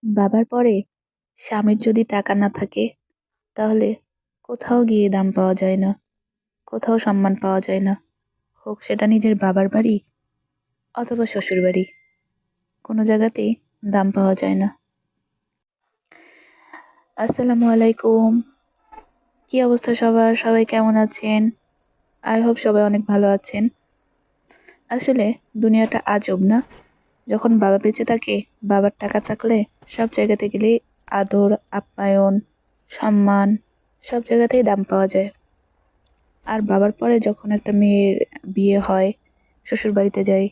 বাবার পরে স্বামীর যদি টাকা না থাকে তাহলে কোথাও গিয়ে দাম পাওয়া যায় না, কোথাও সম্মান পাওয়া যায় না। হোক সেটা নিজের বাবার বাড়ি অথবা শ্বশুর বাড়ি, কোনো জায়গাতেই দাম পাওয়া যায় না। আসসালামু আলাইকুম। কি অবস্থা সবার? সবাই কেমন আছেন? আই হোপ সবাই অনেক ভালো আছেন। আসলে দুনিয়াটা আজব না? যখন বাবা বেঁচে থাকে, বাবার টাকা থাকলে সব জায়গাতে গেলেই আদর, আপ্যায়ন, সম্মান সব জায়গাতেই দাম পাওয়া যায়। আর বাবার পরে যখন একটা মেয়ের বিয়ে হয়, শ্বশুর বাড়িতে যায়,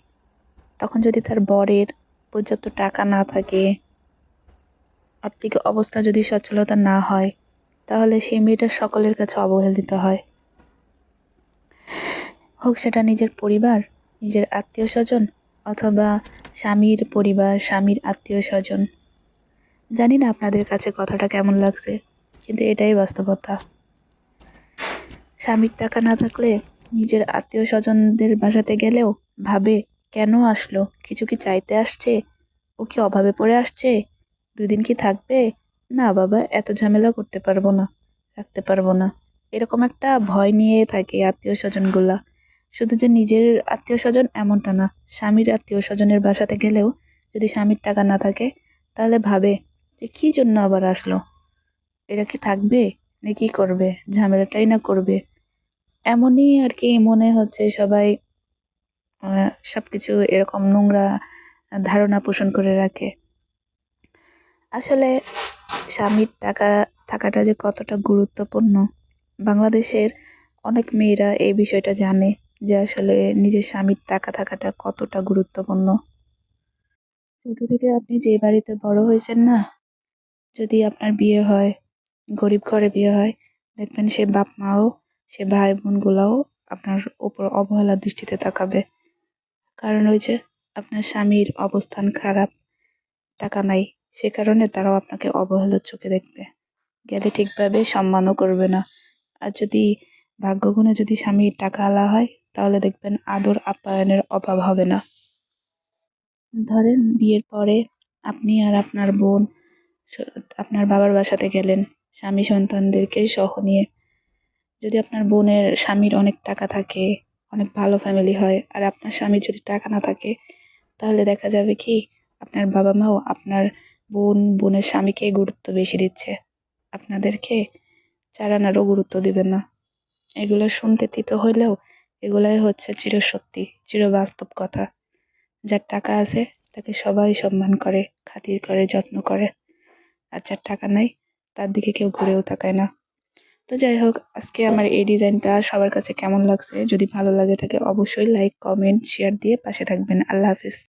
তখন যদি তার বরের পর্যাপ্ত টাকা না থাকে, আর্থিক অবস্থা যদি সচ্ছলতা না হয়, তাহলে সেই মেয়েটা সকলের কাছে অবহেলিত হয়। হোক সেটা নিজের পরিবার, নিজের আত্মীয় স্বজন অথবা স্বামীর পরিবার, স্বামীর আত্মীয় স্বজন। জানি না আপনাদের কাছে কথাটা কেমন লাগছে, কিন্তু এটাই বাস্তবতা। স্বামীর টাকা না থাকলে নিজের আত্মীয় স্বজনদের বাসাতে গেলেও ভাবে, কেন আসলো? কিছু কি চাইতে আসছে? ও কি অভাবে পড়ে আসছে? 2 দিন কি থাকবে? না বাবা, এত ঝামেলা করতে পারবো না, রাখতে পারবো না। এরকম একটা ভয় নিয়ে থাকে আত্মীয় স্বজনগুলা। শুধু যে নিজের আত্মীয় স্বজন এমনটা না, স্বামীর আত্মীয় স্বজনের বাসাতে গেলেও যদি স্বামীর টাকা না থাকে, তাহলে ভাবে যে কি জন্য আবার আসলো, এরা কি থাকবে না কি করবে, ঝামেলাটাই না করবে। এমনই আর কি মনে হচ্ছে সবাই সবকিছু এরকম নোংরা ধারণা পোষণ করে রাখে। আসলে স্বামীর টাকা থাকাটা যে কতটা গুরুত্বপূর্ণ, বাংলাদেশের অনেক মেয়েরা এই বিষয়টা জানে যে আসলে নিজের স্বামীর টাকা থাকাটা কতটা গুরুত্বপূর্ণ। ছোট থেকে আপনি যে বাড়িতে বড় হয়েছেন না, যদি আপনার বিয়ে হয়, গরিব ঘরে বিয়ে হয়, দেখবেন সে বাপ মাও, সে ভাই বোনগুলাও আপনার উপর অবহেলার দৃষ্টিতে তাকাবে। কারণ ওই যে আপনার স্বামীর অবস্থান খারাপ, টাকা নাই, সে কারণে তারাও আপনাকে অবহেলার চোখে দেখবে, গেলে ঠিকভাবে সম্মানও করবে না। আর যদি ভাগ্যগুণে যদি স্বামীর টাকাওয়ালা হয়, তাহলে দেখবেন আদর আপ্যায়নের অভাব হবে না। ধরেন বিয়ের পরে আপনি আর আপনার বোন আপনার বাবার বাসাতে গেলেন স্বামী সন্তানদেরকে সহ নিয়ে। যদি আপনার বোনের স্বামীর অনেক টাকা থাকে, অনেক ভালো ফ্যামিলি হয়, আর আপনার স্বামীর যদি টাকা না থাকে, তাহলে দেখা যাবে কি আপনার বাবা মাও আপনার বোনের স্বামীকে গুরুত্ব বেশি দিচ্ছে, আপনাদেরকে 4 আনারও গুরুত্ব দিবে না। এগুলো শুনতে তিতো হইলেও এগুলাই হচ্ছে চিরসত্যি, চিরবাস্তব কথা। যার টাকা আছে তাকে সবাই সম্মান করে, খাতির করে, যত্ন করে। আর যার টাকা নাই তার দিকে কেউ ঘুরেও তাকায় না। তো যাই হোক, আজকে আমার এই ডিজাইনটা সবার কাছে কেমন লাগছে, যদি ভালো লাগে থাকে অবশ্যই লাইক, কমেন্ট, শেয়ার দিয়ে পাশে থাকবেন। আল্লাহ হাফিজ।